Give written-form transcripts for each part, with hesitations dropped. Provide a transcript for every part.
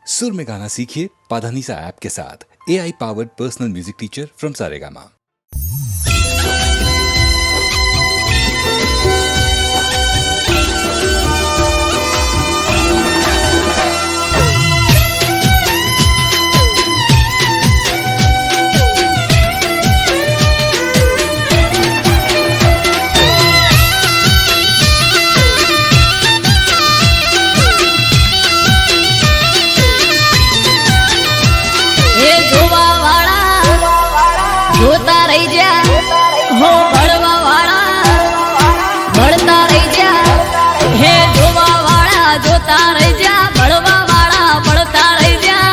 सुर में गाना सीखिए पाधानीसा ऐप के साथ। AI powered personal music teacher from Saregama. જોતા રહી જા હો ભળવા વાળા ભળતા રહી જા હે જોવા વાળા જોતા રહી જા ભળવા વાળા ભળતા રહી જા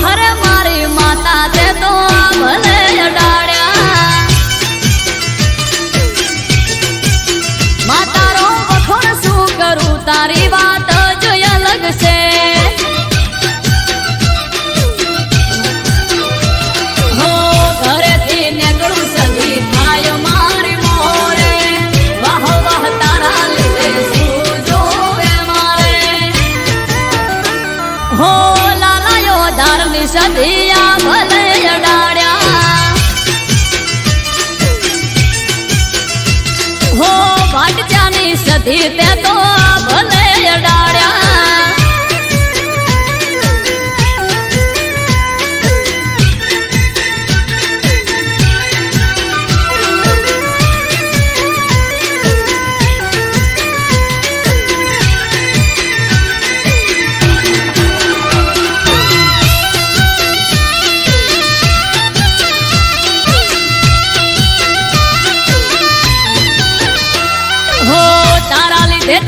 વહરે મારી માતા તે તો ભલે અડાડ્યા માતારો વખોણ શું કરું તારી વાત જ અલગ છે સદિયા ભલે અડાડ્યા હો ભાટજાની સદી તે તો ભલે અડાડ્યા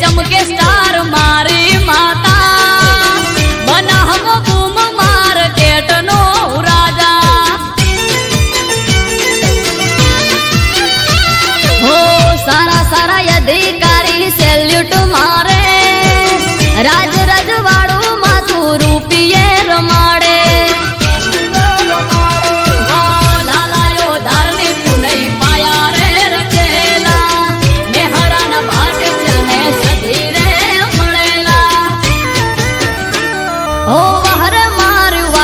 ચમકે સ્ટાર મારી માતા બનાહમો બૂમ માર્કેટ નો રાજા હો સારા સારા અધિકારી સેલ્યુટ મારે રાજ રજવાડું માથું રૂપિયે રમાડે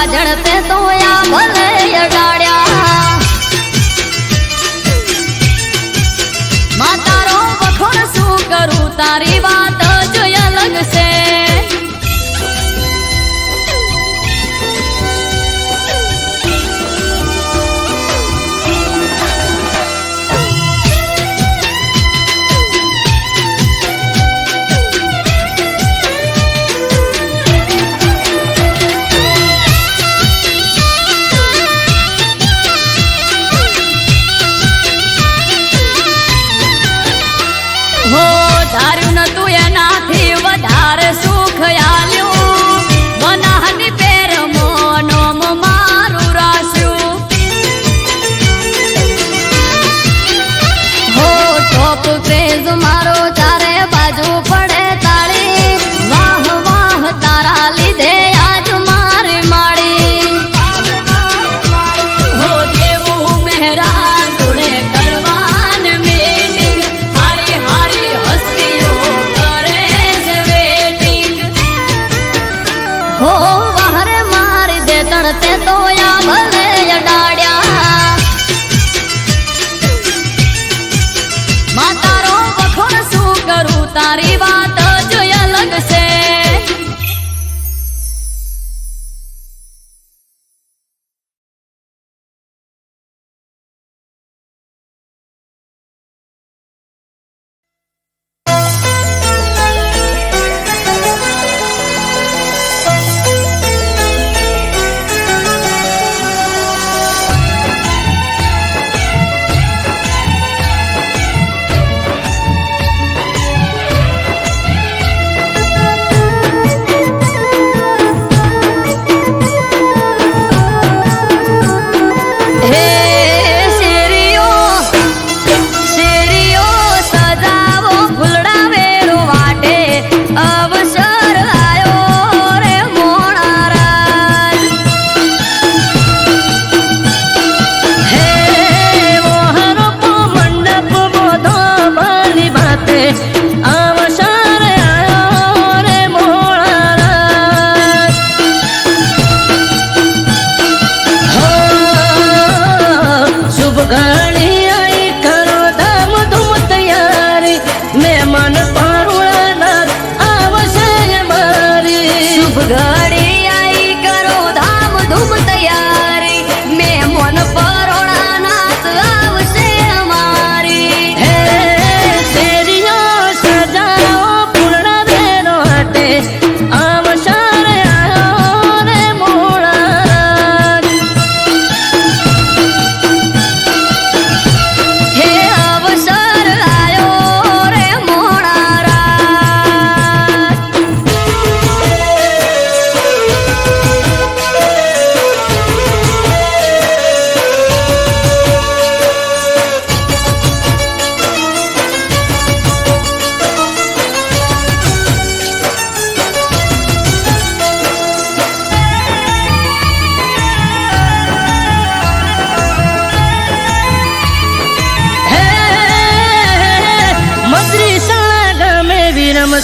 જડતે તો યા ભલે અડાડ્યા માતારો વખોણ શું કરું તારી વાત જ અલગ છે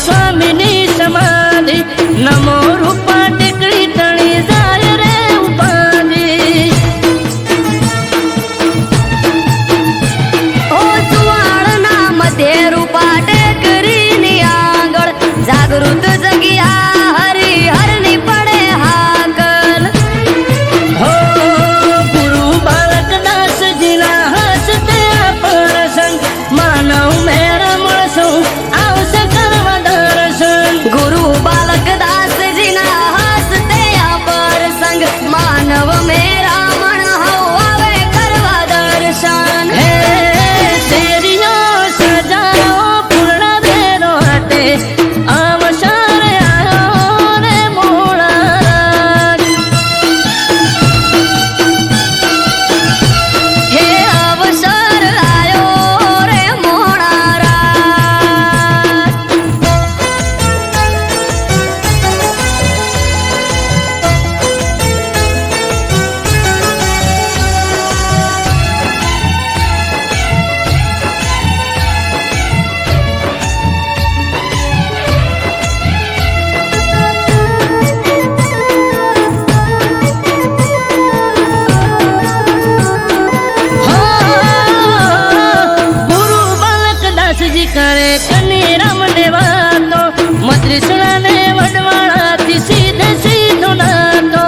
સ્વામીની સમાધિ નમો રૂપા ટેકડી તણી જાય રે ઉપાધિ ઓ સુવાળના મધ્ય રૂપા ટેકરીની આગળ જાગૃત જગ્યા હરિહરની પડે હાકલ હો ગુરુ બાળક દાસજીના હસ્તે પ્રસંગ માનવ મેરા મળશું આવશે કરવા દર્શન ગુરુ બાલક દાસજીના હસ્તે આ પ્રસંગ માનવ મેરા મણ આવે કરવા દર્શન હે શેરીઓ સજાઓ પૂર્ણ દેરો હટે અવસર આયો રે મોળા હે અવસર આયો રે મોણારા ગુરુ બાલક દાસજી કરે કની રામને વાતો મદ્રિસણાને વડવાળાથી સીધે સીધો નાતો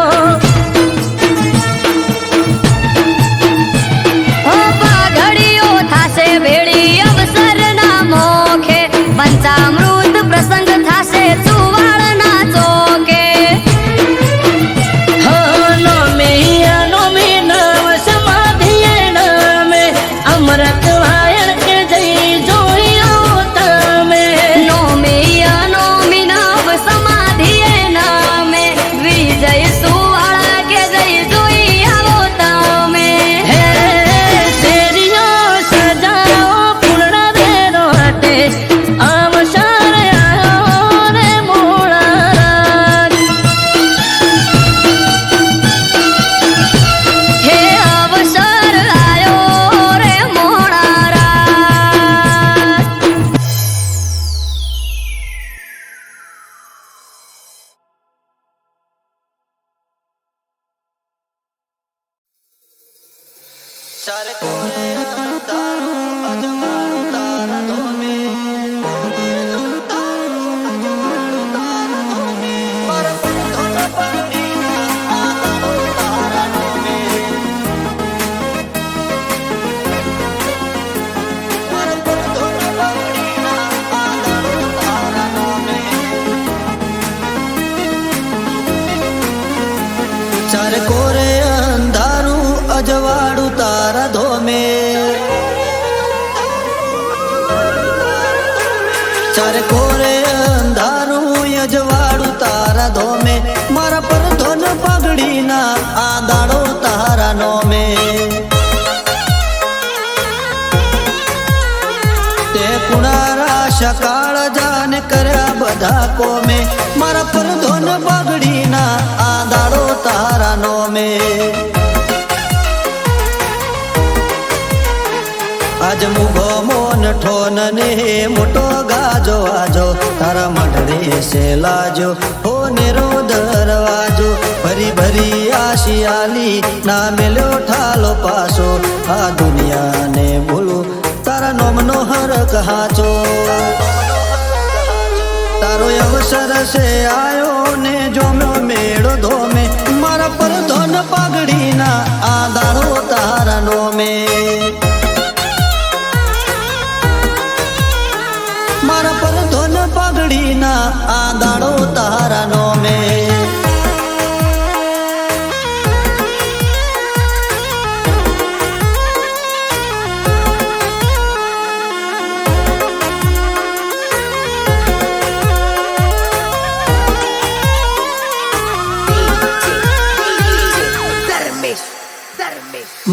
ઓ પાઘડીઓ થાશે ભેળી અવસરના મોખે પંચામૃત પ્રસંગ થાશે સુવાળના ચોકે નો મે નવ સમાધિએ નામે અમૃત વાયણ કે જઈ જોયો તમે નોમી નવ સમાધિએ નામે વિજય સુવાળા કે જઈ જોઈ આવો તમે હે શેરીઓ સજાઓ પૂર્ણ દેરો હટે અવસર આયો રે મોળા હે અવસર આયો રે મોણારા चार कोरे तारो अजवारू तारा धोमे पर धोना पानी आलो तारा धोमे पर धोना पानी आलो तारा धोमे चार कोरे अंधारू अजवाड़ू तारा धोमे चार कोरे अंधारू अजवाड़ू तारा धोमे मारा पर धोन पगड़ी ना आदाड़ो तारा नोमे ते कुणारा सकाळ जान कर्या बधा कोमे मारा पर धोन पगड़ी ना आदाड़ो तारा नोमे आज मुगो मोन ठोन ने मोटो गाजो आजो तारा मडरे से लाजो हो नेरो दरवाजो भरी भरी आशियाली ना मिलो ठालो पासो आ दुनिया ने बोलो तारा नोमनो हर कहाचो तारो अवसर से आयो ने जो मेड़ो धोमे मारा पर धोन पगड़ी ना आदाड़ो तारा नोमे मारा पर धोन पगड़ी ना आदाड़ो तारा नोमे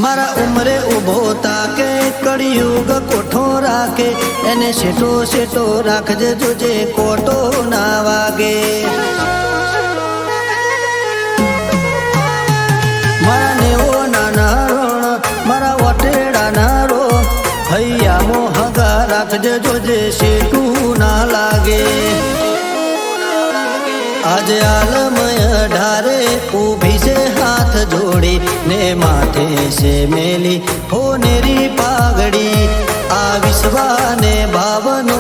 मारा उमरे उभो ताके कड़ियुग कोठो राके एने सेटो सेटो राखजे जोजे कोटो ना वागे मारा नेवो नाना रोण मारा वटेड़ा नारो भैया मोहगा राखजे जोजे सेटू ना लागे લાગે આજે આલમય ઢારે ઊભી છે હાથ જોડી ને માથે છે મેલી હોનેરી પાઘડી આ વિશ્વાને ભાવનો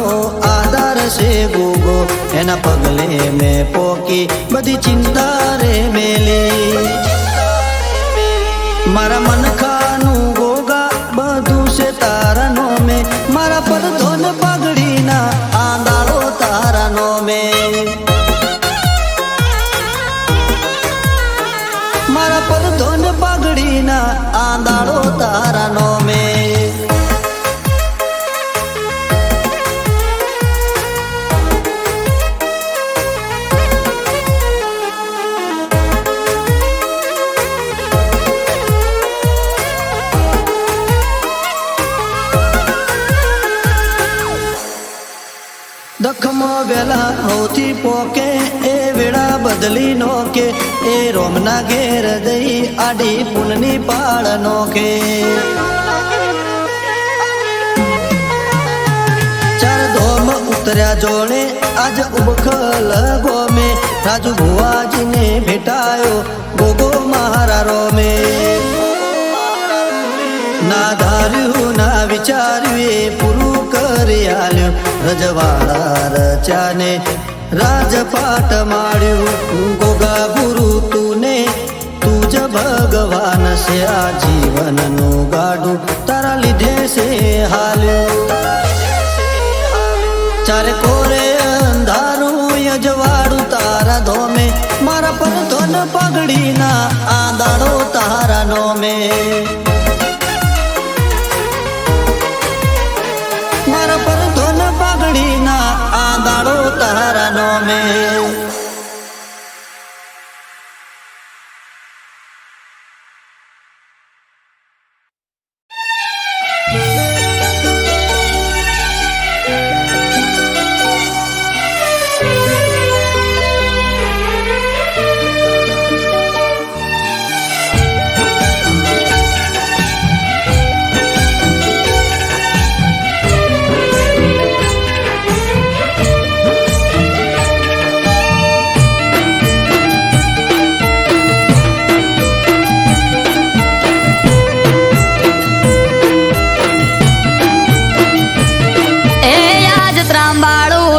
આધાર છે ગોગો એના પગલે મેં પોકી બધી ચિંતા રે મેલી મારા મનખાનું ગોગા બધું છે તારા નોમે મારા પર ધોન પાઘડીના આંદાળો તારા નોમે મારા પર ધોન પાઘડીના આંદાળો તારા નોમે દખમાં વેલા હોથી પોકે એ વેળા બદલી નો કે એ રોમના ઘેર દઈ આડી પુનની પાળ નો કે ચાર ધોમ ઉતર્યા જોડે આજ ઉબખલ ગોમે રાજુ ભુવાજીને ભેટાયો ગોગો મારા રોમે ના ધાર્યું ના વિચાર્યું એ પૂરું કરી આલ્યું રજવાડા રચાને રાજપાટ માળ્યું ગોગા ગુરુ તુને તુજ ભગવાન છે આ જીવનનું ગાડું તારા લીધે છે હાલ્યું ચારે કોરે અંધારું યજવાડું તારા ધોમે મારા પર ધોન પાઘડીના આંદાળો તારા નોમે મારા પર ધોન પાઘડીના આંદાળો તારા નોમે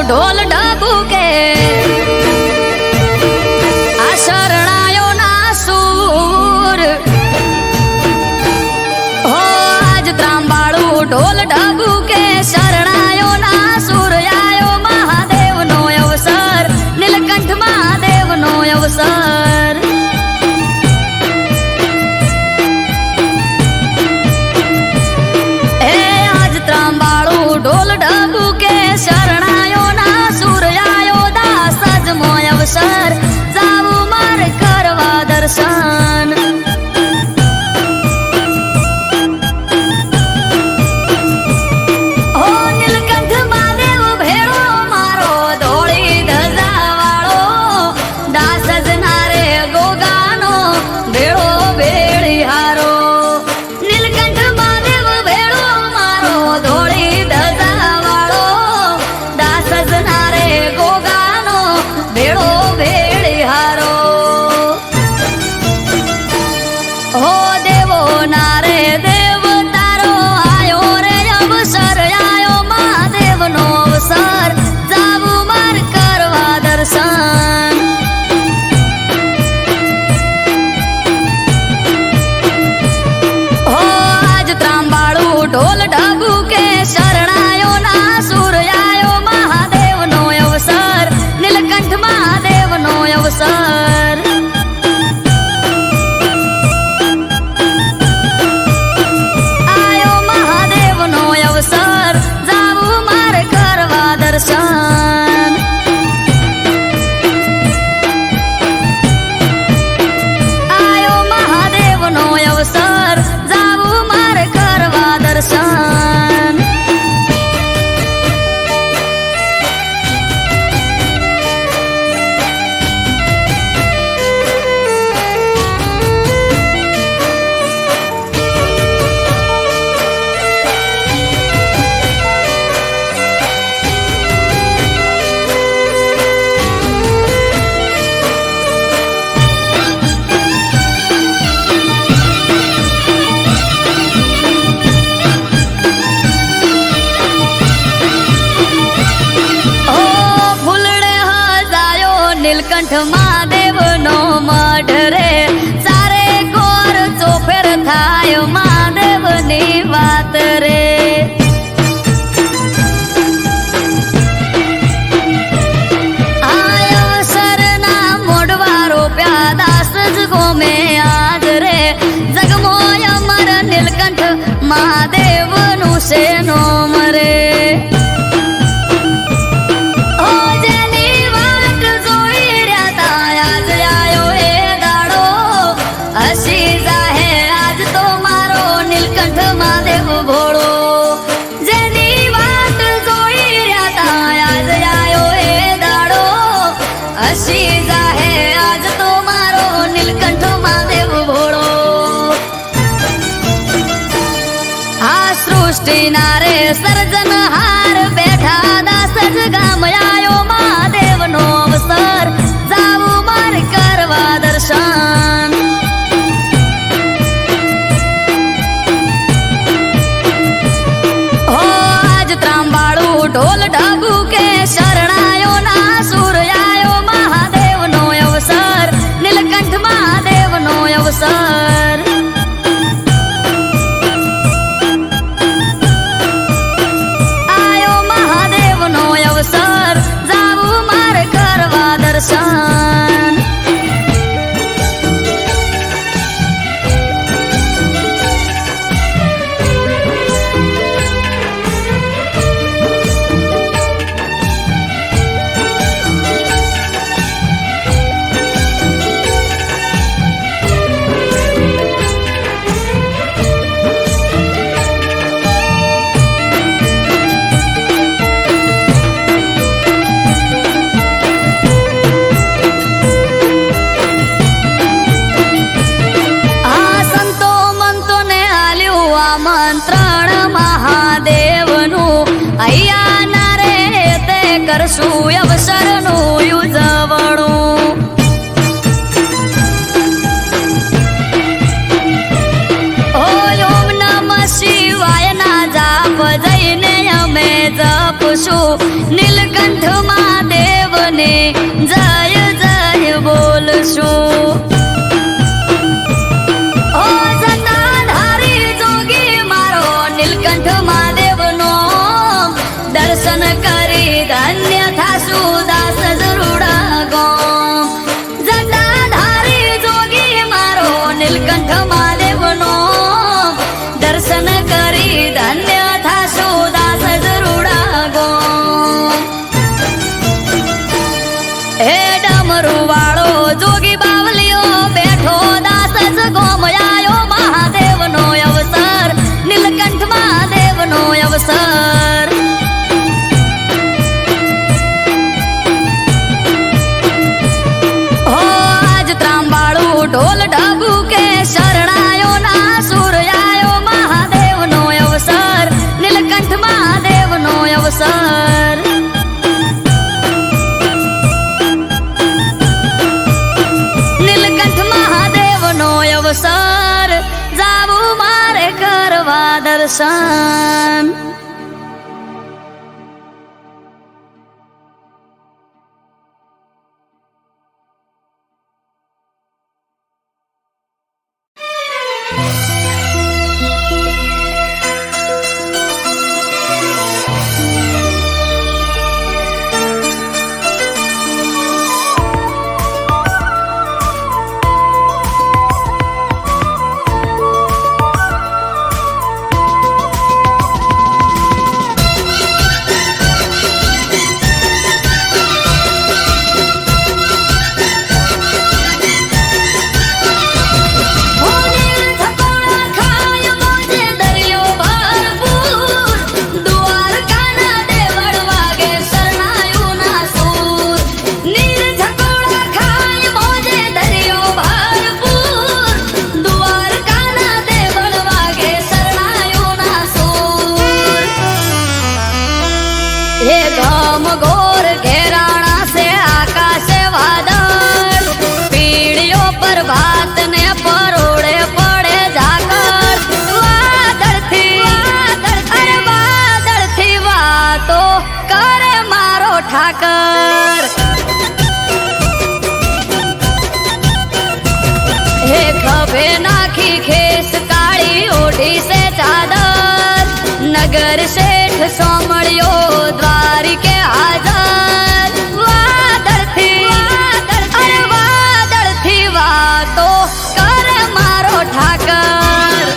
ઢોલ ઢબુકે આ શરણાયો ના સૂર હો આજ ત્રાંબાળું ઢોલ ઢબુકે શરણાયો ના સૂર આયો મહાદેવનો અવસર નીલકંઠ મહાદેવનો અવસર એ આજ ત્રાંબાળું ઢોલ ઢબુકે શરણાયો અવસર જાવું મારે કરવા દર્શન હો નીલકંઠ મહાદેવ ભેળો મારો ધોળી ધજા વાળો દાસ જ ના રે નીલકંઠ મહાદેવ નો મઢ રે સારે કોર ચોફેર થાય મહાદેવ ની વાત રે મહાદેવ નું છે નોમ રે ઓ જેની વાટ જોઈ રહ્યા તા આજ આયો એ દાડો હસી જાહે આજ તો મારો નીલકંઠ મહાદેવ ભોળો જેની વાટ જોઈ રહ્યા તા આજ આયો એ દાડો હસી જાહે આજ તો મારો નીલકંઠ મહાદેવ ભોળો સૃષ્ટિ નારે સર્જન હાર બેઠા દાસ જ ગામ આયો મહાદેવ નો અવસર જાવું મારે કરવા દર્શન હો આજ ત્રાંબાળું ઢોલ ઢબુ કે શરણાયો ના સુર આયો મહાદેવ નો અવસર નીલકંઠ મહાદેવ નો અવસર દર્શન અહીંયા ના રે તે કરશું અવસર નું ઉજવણું ઓમ નમઃ શિવાય ના જાપ જઈને અમે જપશું નીલકંઠ મહાદેવ ને જય જય બોલશું ઓ જટાધારી જોગી મારો નીલકંઠ મહાદેવ નો દર્શન કરી ધન્ય થાશું દાસ જરૂડા ગોમ જટાધારી જોગી મારો નીલકંઠ મહાદેવ નો દર્શન કરી ધન્ય થાશું દાસ જરૂડા ગોમ હે ડમરુ વાળો જોગી બાવલીઓ બેઠો દાસ જ ગોમ આયો મહાદેવ નો અવસર નીલકંઠ મહાદેવ નો અવસર ઢોલ ઢબુ કે શરણાયો ના સુર આયો મહાદેવ નો અવસર નીલકંઠ મહાદેવ નો અવસર નીલકંઠ મહાદેવ નો અવસર જાવું મારે કરવા દર્શન માથે નાખી ખેસ કાળી ઓઢી સે ચાદર નગર શેઠ સોમળ્યો દ્વારિકે હાજર વાદળથી વાતો કરે મારો ઠાકર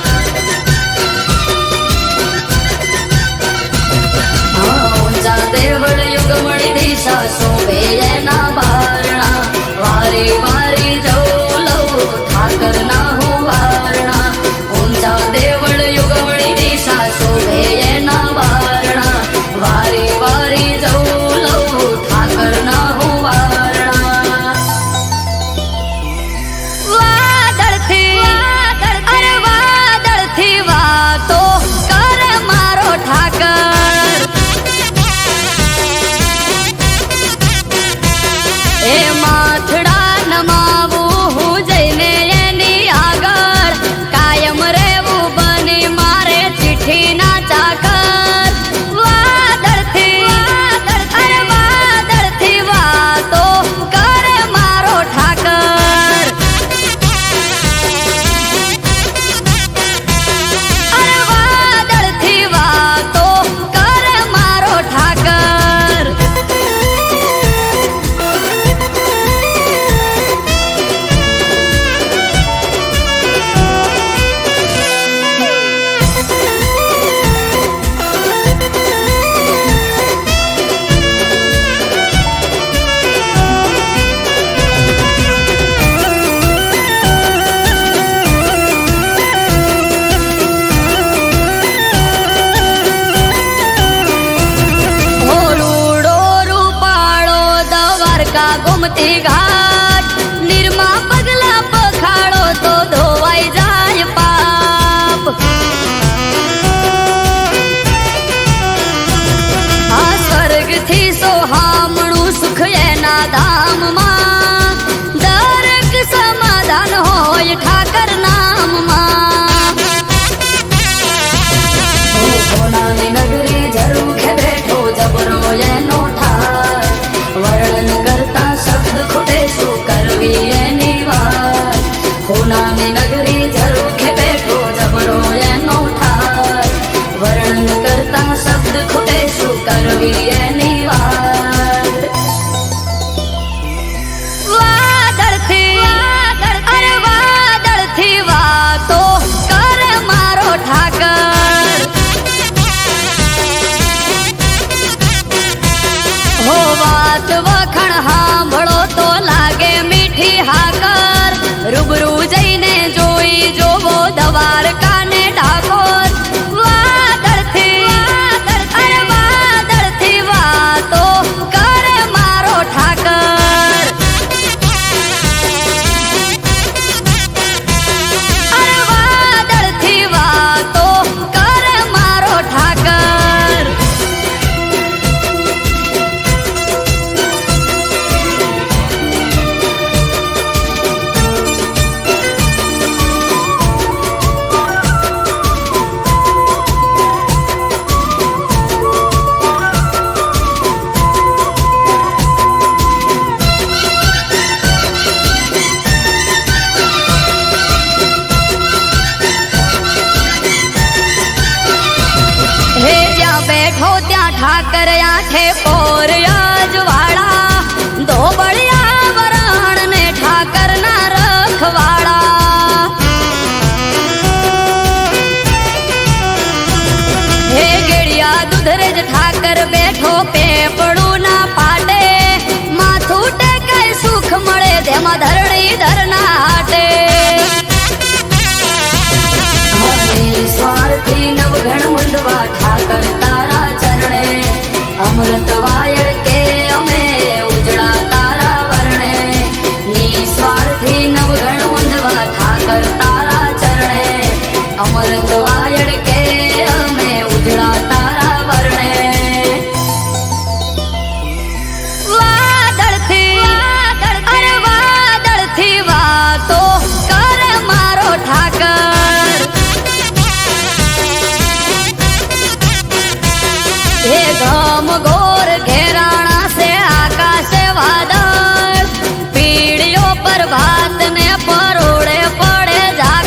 ઊંચા દેવળ યુગમણી દિશા શોભે એના બારણા વારી વારી જવું લઉં ઠાકર ના હું વારણા ઊંચા દેવળ યુગમણી દિશા શોભે એના બારણા વારી વારી જવું લઉં ઠાકર ના હું વારણા વાદળથી વાતો કરે મારો ઠાકર એ માથડા નમાવું હું જઈને એની આગળ કાયમ રહેવું બની મારે ચિઠ્ઠી ના ચાકર વાદળથી વાતો કરે મારો ઠાકર વાદળથી વાતો કરે મારો ઠાકર ગોમતી ઘાટ નિર્મા પગલા પખાડો તો ધોવાઈ જાય પાપ આ સ્વર્ગથી સોહામણું સુખ એના ધામમાં દરેક સમાધાન હોય ઠાકર નામમાં સોનાની નગરી ઝરૂખે બેઠો જબરો એનો ઠાર વર્ણન કરતા શબ્દ ખૂટે શું કરવી એની વાત સોનાની નગરી ઝરૂખે બેઠો જબરો એનો ઠાર વર્ણન કરતા શબ્દ ખૂટે શું કરવી એની વાત વાદળથી વાતો કરે મારો ઠાકર હો વાત વખણ સાંભળો તો લાગે મીઠી હાકર રૂબરૂ જઈને જોઈ જોવો દ્વારકાને ડાકોર વાદળથી વાતો કરે મારો ઠાકર વાદળથી વાતો કરે મારો ઠાકર બેઠો ત્યાં ઠાકર આઠે પોર અજવાળા ધોબળિયા વરાણ ને ઠાકર ના રખવાળા હે ગેડિયા દુધરેજ ઠાકર બેઠો પેપડું ના પાટે માથું ટેકાય સુખ મળે તેમાં ધરણી ધરના હાટે સ્વાર્થી નવગણ મુંડવા ઠાકર તારા ચરણે અમૃત વાયર કે અમે ઉજળા તારા વર્ણે નિસ્વાર્થી નવગણ મુંડવા ઠાકર તારા ચરણે અમૃત વાયર કે અમે ઉજળા તારા વર્ણે વાદળથી વાતો કરે મારો ઠાકર हे घम घोर घेराणा से आकाश वादळ पीड़ियों पर भात ने परोड़े पड़े जाग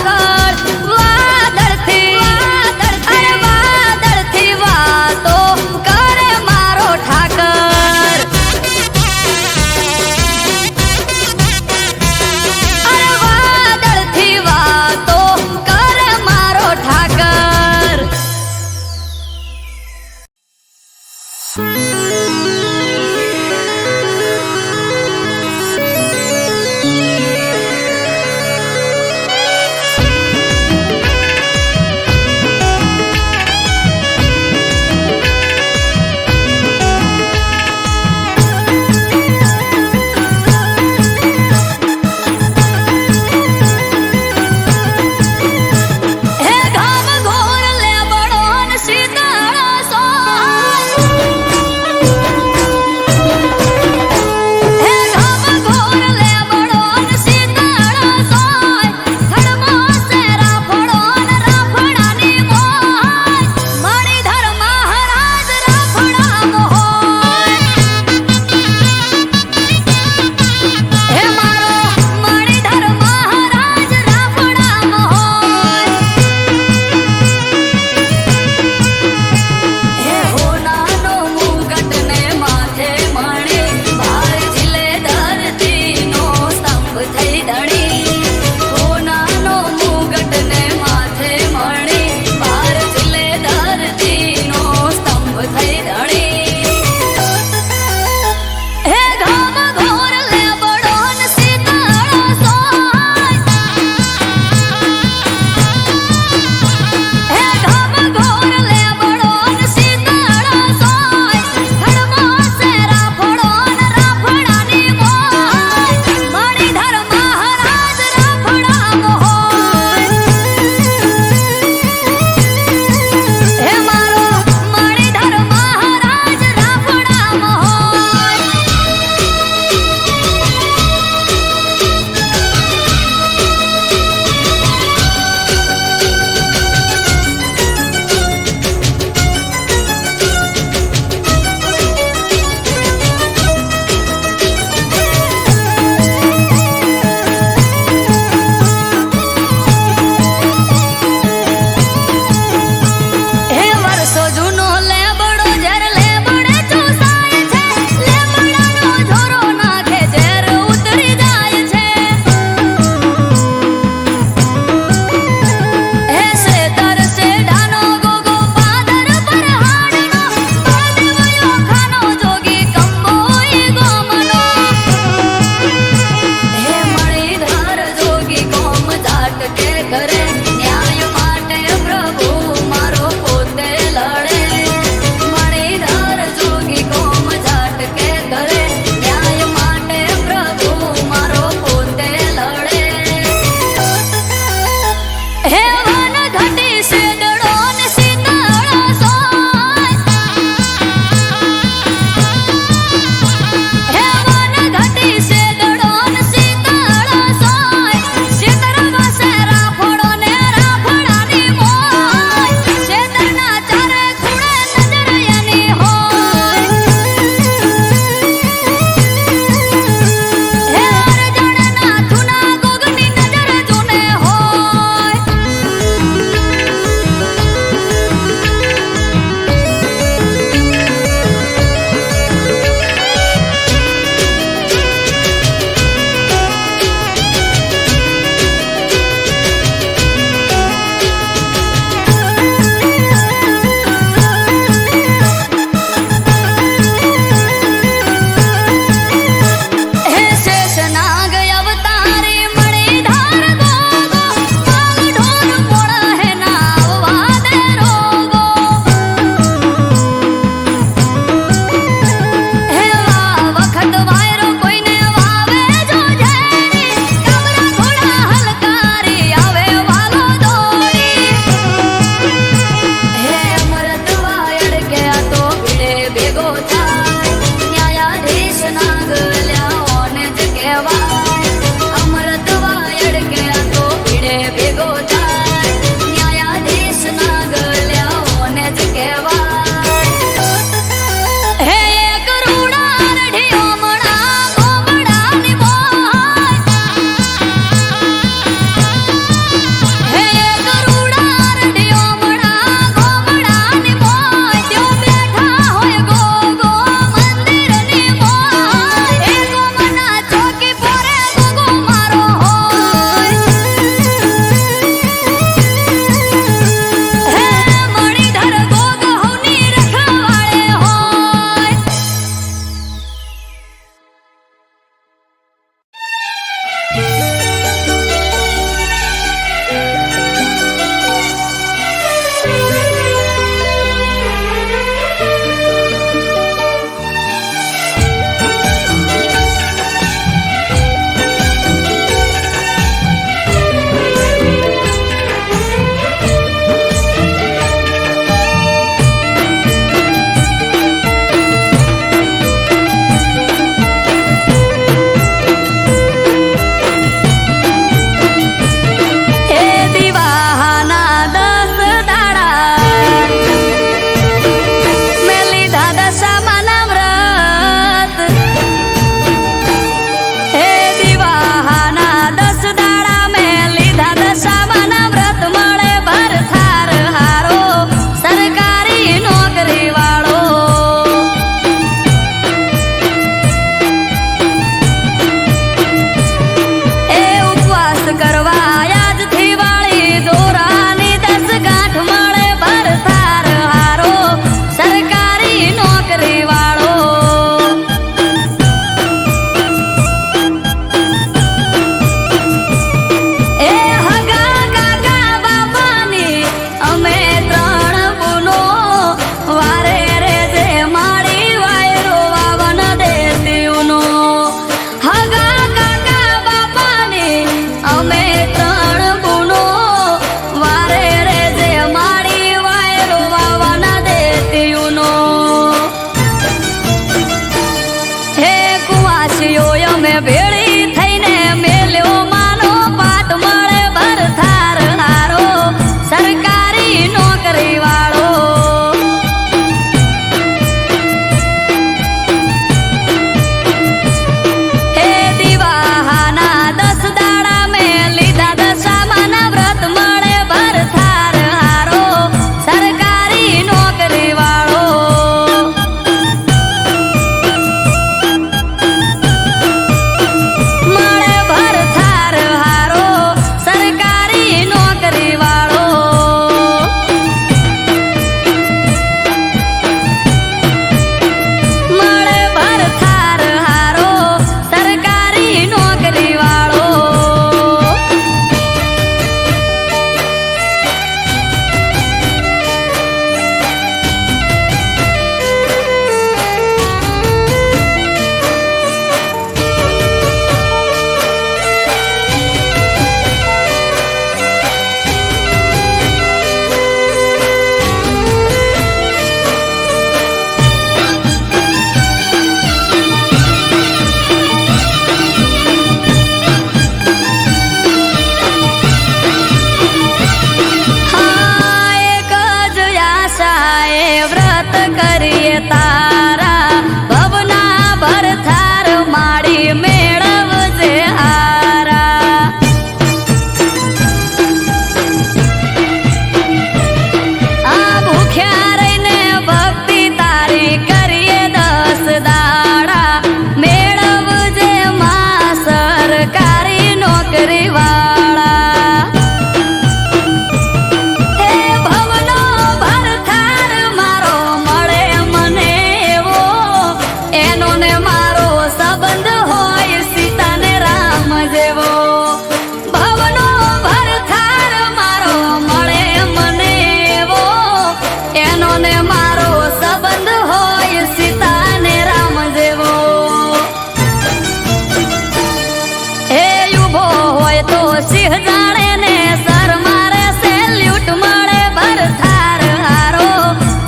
હવે તો સિંહ જાણે ને સર મારે સેલ્યુટ મળે ભરથાર હારો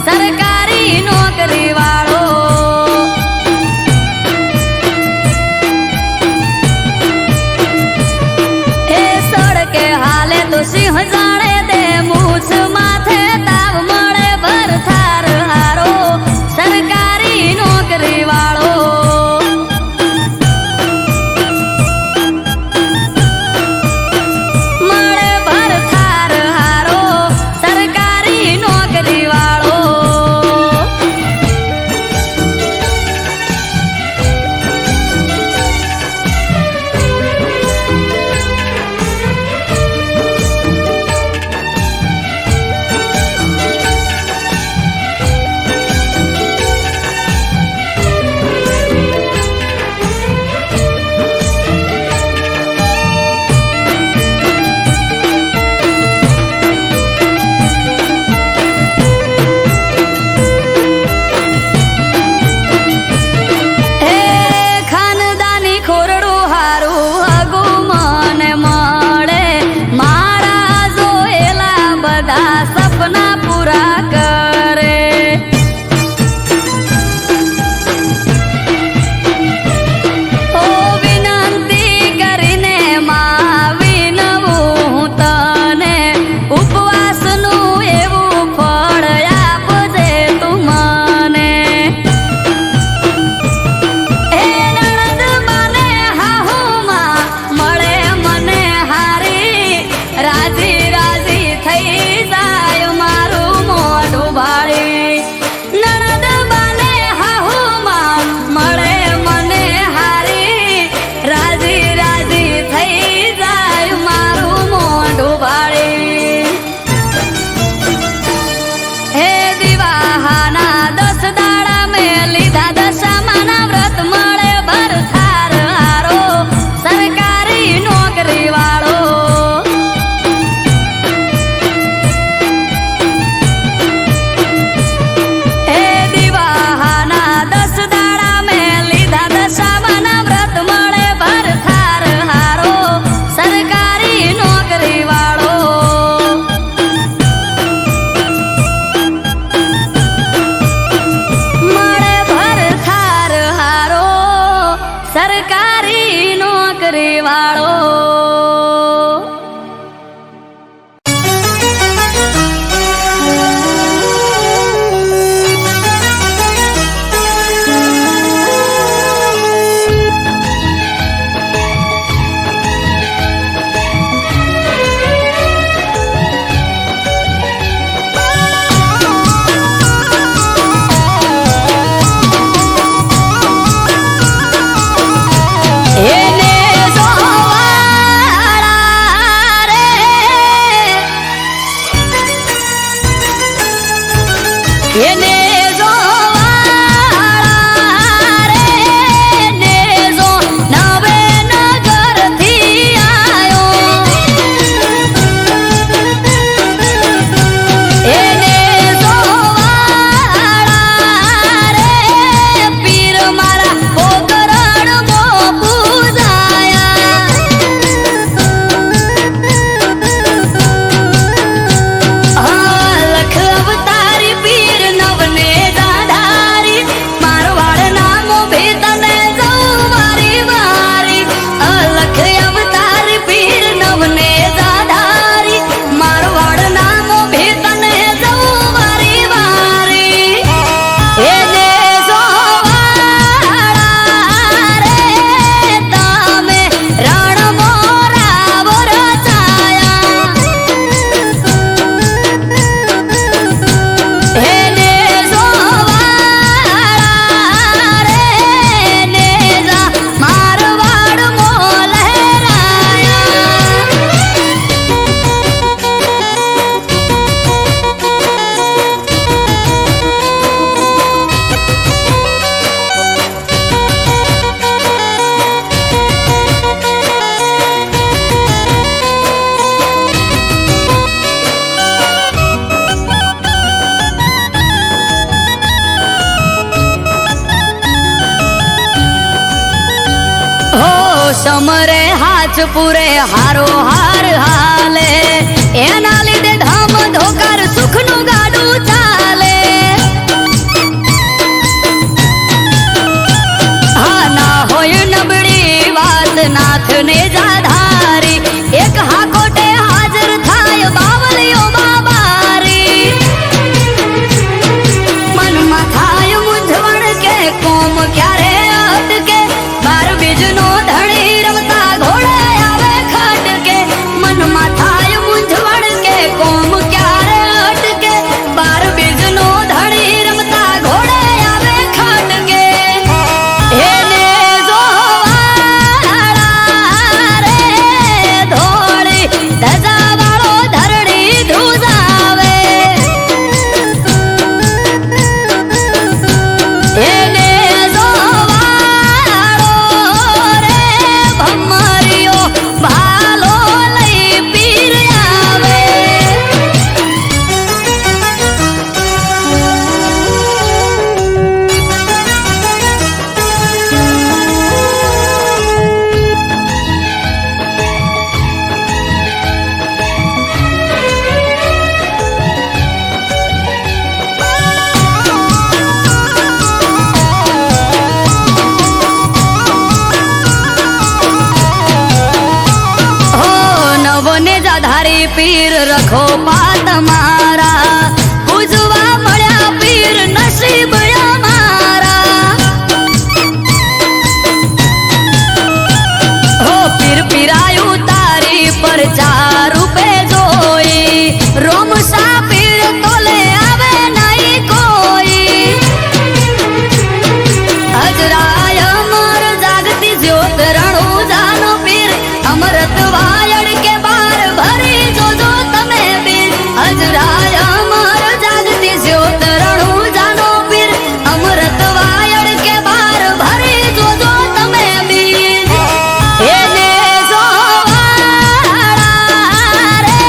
સરકારી નોકરી વાળો એ સડકે હાલે તો સિંહ જાણે દે મૂછ માથે તાવ મળે ભરથાર હારો સરકારી નોકરી વાળો સપના પૂરા કરે ઓ વિનંતી કરીને માં વિનવું તને ઉપવાસનું એવું ફળ આપજે તું મને એ નણંદ મને હાહુમાં મળે મને હારી રાજી રાજી થઈ સરકારી નોકરી વાળો એને સમરે હા પૂરે હારો હાર હાલે એના લીધે ધામ ધોકાર સુખનું ગાડું ચાલે હા ના હોય નબળી વાત નાથને જાધારી એક હાકોટે હાજર થાય બાવલીઓ બાબારી મનમાં થાય મૂંઝવણ કે કોમ ક્યારે અટકે બાર બીજનો ધણી રમતા ઘોડે આવે ખટકે મનમાં થાય મૂંઝવણ કે કોમ ક્યારે અટકે બાર બીજનો ધણી રમતા ઘોડે આવે ખટકે એને જોવાળા રે ધોળી ધજાવાળો ધરણી ધુજાવે એને જોવાળો રે ભમરિયો ભાલો લઈ પીર આવે હો નવને જાધારી પીર રખો પાત મારા પૂજવા મળ્યા પીર નસીબ અમારા હો પીર પીરાયું તારી પર ચાર રૂપે જોઈ રોમ સા પીર તોલે આવે નહીં કોઈ હજરાય અમર જાગતી જ્યોત રણુ જાનો પીર અમરત વાયડ કે બાર ભરી જોજો તમે પીર હજરાય અમર જાગતી જ્યોત રણુ જાનો પીર અમરત વાયડ કે બાર ભરી જોજો તમે પીર એને જોવાળા રે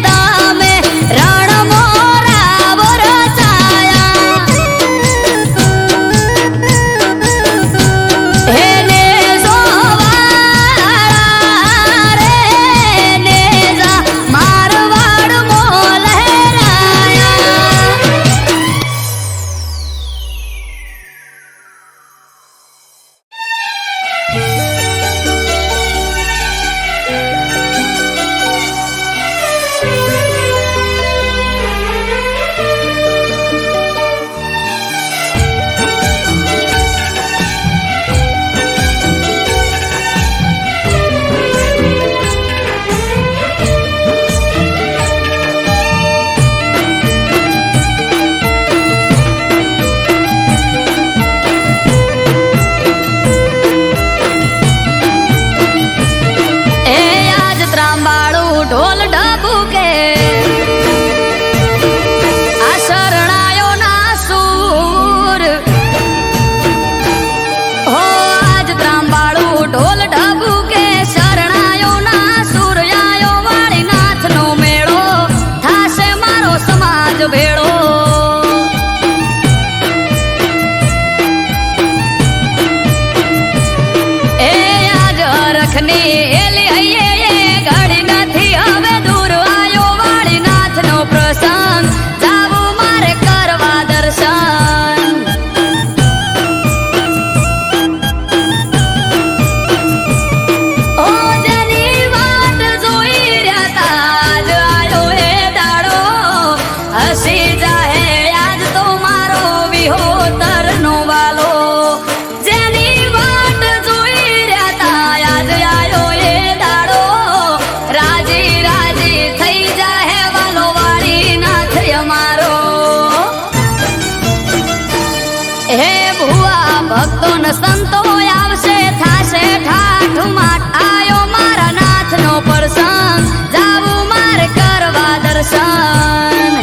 તમે રણ મોરા વરસાયા એને જોવાળા રે નેજા મારવાડ મો લહેરાયા એ આજ ત્રાંબાળું ઢોલ ઢબુકે આ શરણાયો ના સૂર હો આજ ત્રાંબાળું ઢોલ ઢબુકે શરણાયો ના સૂર આયો વાળીનાથનો મેળો થાશે મારો સમાજ ભેળો એ આજ હરખની એલી હૈયે ઘડી નથી હવે દૂર આયો વાળીનાથનો પ્રસંગ જાવું મારે કરવા દર્શન ઓ જેની વાટ જોઈ રહ્યા તા આજ આયો એ દાડો હસી જાહે આજ તો મારો વિહોતરનો વાલો જેની વાટ જોઈ રહ્યા તા આજ આયો એ દાડો રાજી રાજી થઈ જાહે વાલો વાળીનાથ અમારો હે ભુવા ભક્તો ને સંતો આવશે થાશે ઠાઠ માઠ આયો મારા નાથનો પ્રસંગ જાવું મારે કરવા દર્શન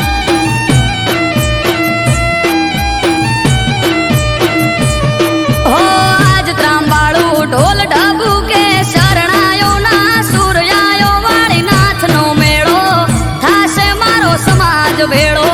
હો આજ ત્રાંબાળું ઢોલ ઢબુકે શરણાયો ના સૂર આયો વાળીનાથનો મેળો થાશે મારો સમાજ ભેળો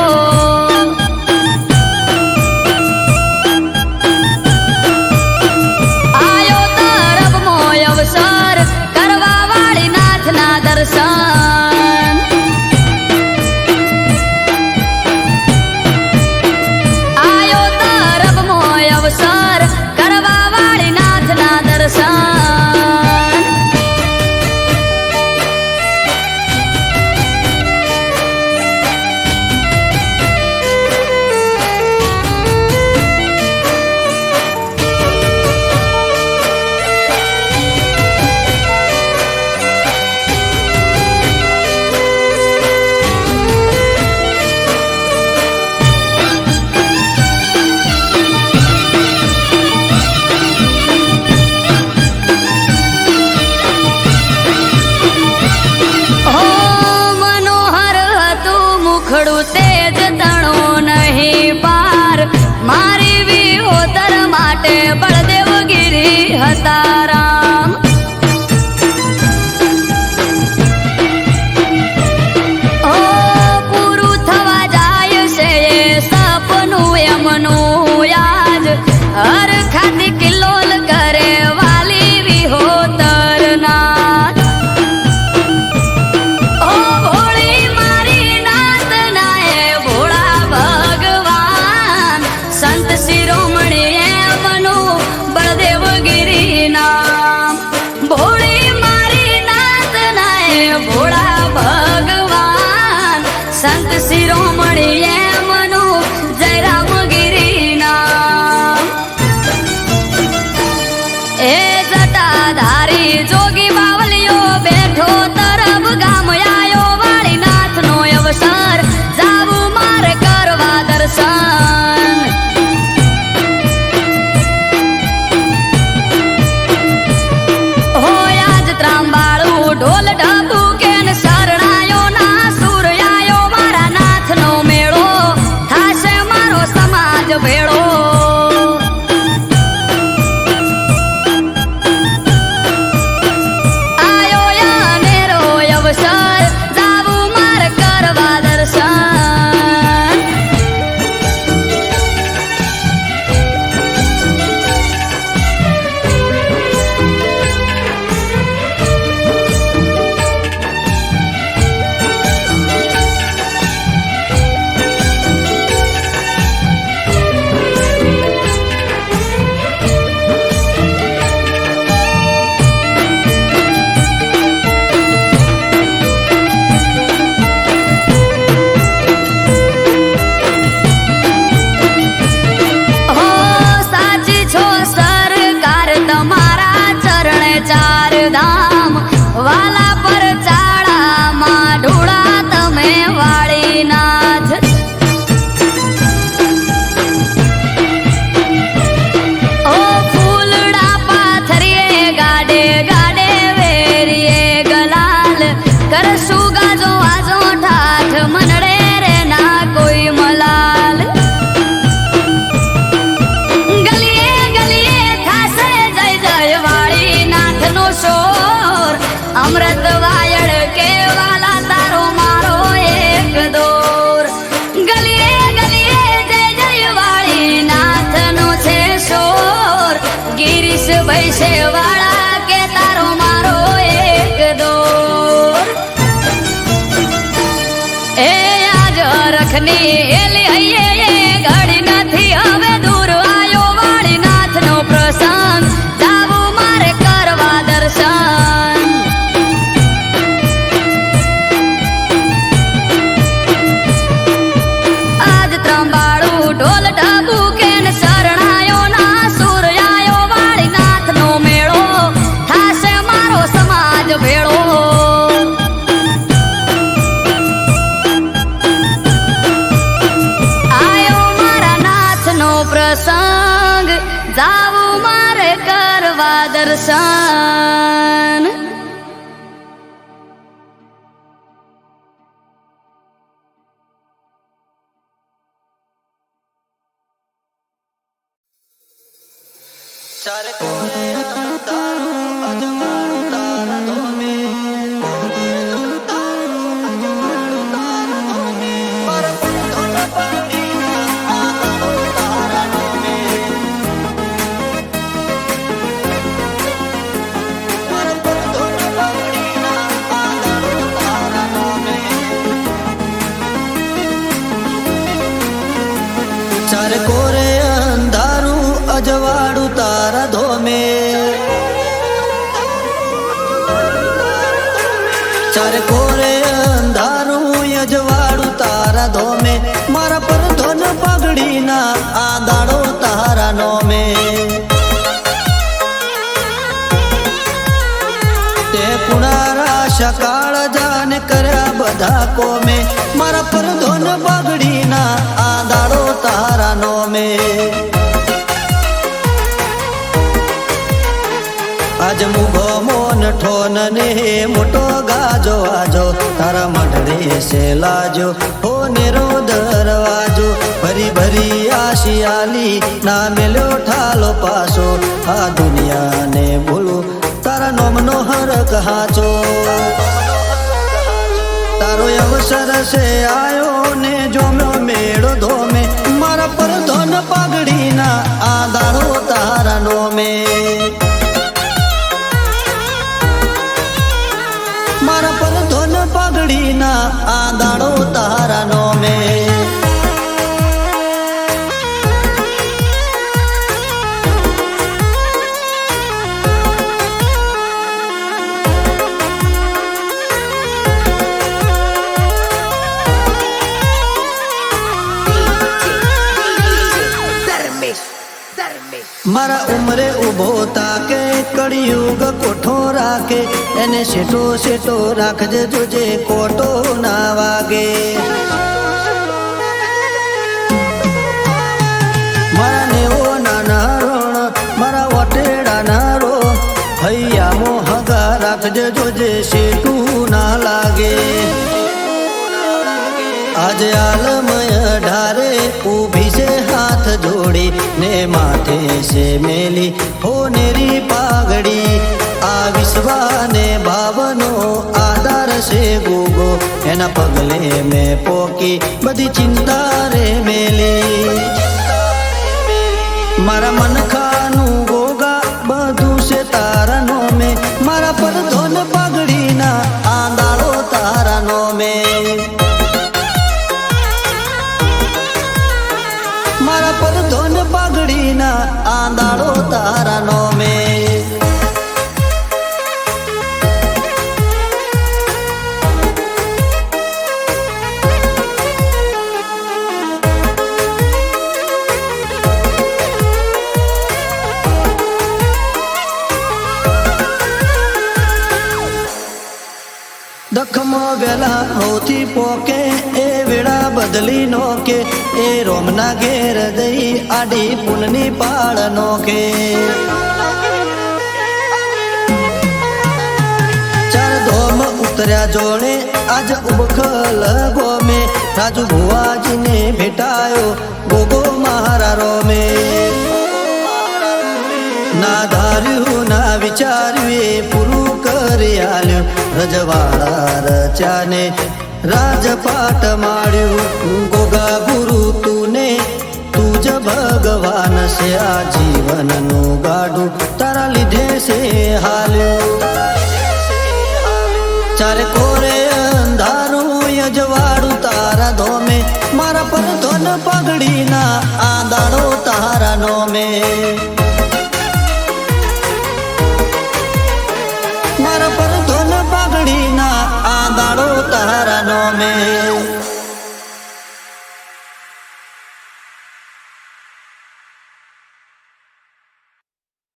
હતા રામ. ઓ પૂરું થવા જાય છે એ સપનું એમનું યાદ હર ખાતી કિલ્લોલ કરે વાલી વિહોતરના. ઓ ભોળી મારી નાત નાએ ભોળા ભગવાન સંત શિરોમણી એમનું બળદેવગીરી નામ. ભોળી મારી નાત નાએ ભોળા ભગવાન સંત શિરોમણી એમનું જયરામગીરી નામ. એ જટાધારી જોગી બાવલીઓ બેઠો તરફ ગામ આયો વાળીનાથનો અવસર જાવું મારે કરવા દર્શન. હોય આજ ત્રાંબાળું ઢોલ ઢબુ કેન શરણાયો ના સુર આયો મારા નાથનો મેળો થાશે મારો સમાજ ભેળો. આયો યાનેરો અવસર જાવું મારે કરવા દર્શન. હો સાચી છો સરકાર તમારા ચરણે ચાર ધામ વાલા પર ચાળામાં ઢોળા તમે વાળીનાથ. ઓ ફૂલડા પાથરીએ ગાડે ગાડે વેરીએ ગલાલ કરશું ગાજો આજો ઠાઠ મનડે રે ના કોઈ મલાલ. ગલીએ ગલીએ થાશે જય જય વાળીનાથનો શોર અમૃત વાયડ કેવાલા તારો મારો એક દોર. ગલીએ ગલીએ જય જય વાળીનાથનો છે શોર ગિરીશ વૈશે વાળા કે તારો મારો એક દોર. એ આજ રખની એલી હૈયે ઘડી નથી હવે દૂર આયો વાળીનાથનો પ્રસંગ જાવું મારે કરવા દર્શન. આજ ત્રંબાળું ઢોલ ઢબુ કેન શરણાયો ના સુર આયો વાળીનાથનો મેળો થાશે મારો સમાજ ભેળો. આયો મારા નાથનો પ્રસંગ જાવું મારે કરવા દર્શન. ચારે કોરે તારું અજવાળું તારા ધોમે પર ધોન પડીના આંગણો તારા ધોમે પર ધોન પડીના આંગણો તારા ધોમે. ચારે કોરે અંધારું અજવાળું તારા ધોમે ચારે કોરે અંધારું અજવાળું તારા ધોમે મારા પર ધોન પગડીના આંદાડો તારા નોમે. તે પુણારા સકાળ જાને કર્યા બધા કોમે મારા પર ધોન પગડીના આંદાડો તારા નોમે. આજ મુગો મોન ઠોન ને મોટો ગાજો આજો તારા મઢડે છે લાજો હો નેરો દરવાજો ભરી ભરી આશિયાલી ના મેલ્યો ઠાલો પાસો આ દુનિયાને ભૂલું તારા નોમનો હરક હાચો તારો અવસર છે આયો ને જોમ્યો મેળો ધોમે મારા પર ધન પાઘડીના આ દાડો તારા નોમે મારા પર ધન પાઘડીના આ દાડો તારા નોમે મારા ઉમરે ઉભો તાકે કળિયુગ કોઠો રાખે એને શેઠો શેઠો રાખજે જોજે કોટો ના વાગે મારા નેવો નાના રણ મારા વટેડા ના રો હૈયા મો હગા રાખજે જોજે શેઠું ના લાગે આજે આલમય ઢારે ઊભી છે હાથ જોડી ને માથે છે મેલી હો નેરી પાઘડી આ વિશ્વાને ભાવનો આધાર છે ગોગો એના પગલે મેં પોકી બધી ચિંતા રે મેલી મારા મનખાનું ગોગા બધું છે તારા નોમે મારા પર ધોન પાઘડીના આંદાળો તારા નોમે મારા પર ધોન પાઘડીના આંદાળો તારા નોમે દખમાં વેલા હોતી પોકે એ વેળા બદલી નો કે એ રોમના ઘેર દઈ આડી પુલની પાળ નો કે ચાર ધોમ ઉતર્યા જોડે આજ ઉબખલ ગોમે રાજુ ભુવાજીને ભેટાયો ગોગો મારા રોમે ના ધાર્યું ના વિચાર્યું એ પૂરું કરી આલ્યું રજવાડા રચાને રાજપાટ માળ્યું ગોગા ગુરુ તુને તુજ ભગવાન છે આ જીવનનું ગાડું તારા લીધે છે હાલ્યું ચારે કોરે અંધારું યજવાડું તારા ધોમે મારા પર ધોન પાઘડીના આંદાળો તારા નોમે મારા પર ધોન પાઘડીના આંદાળો તારા નોમે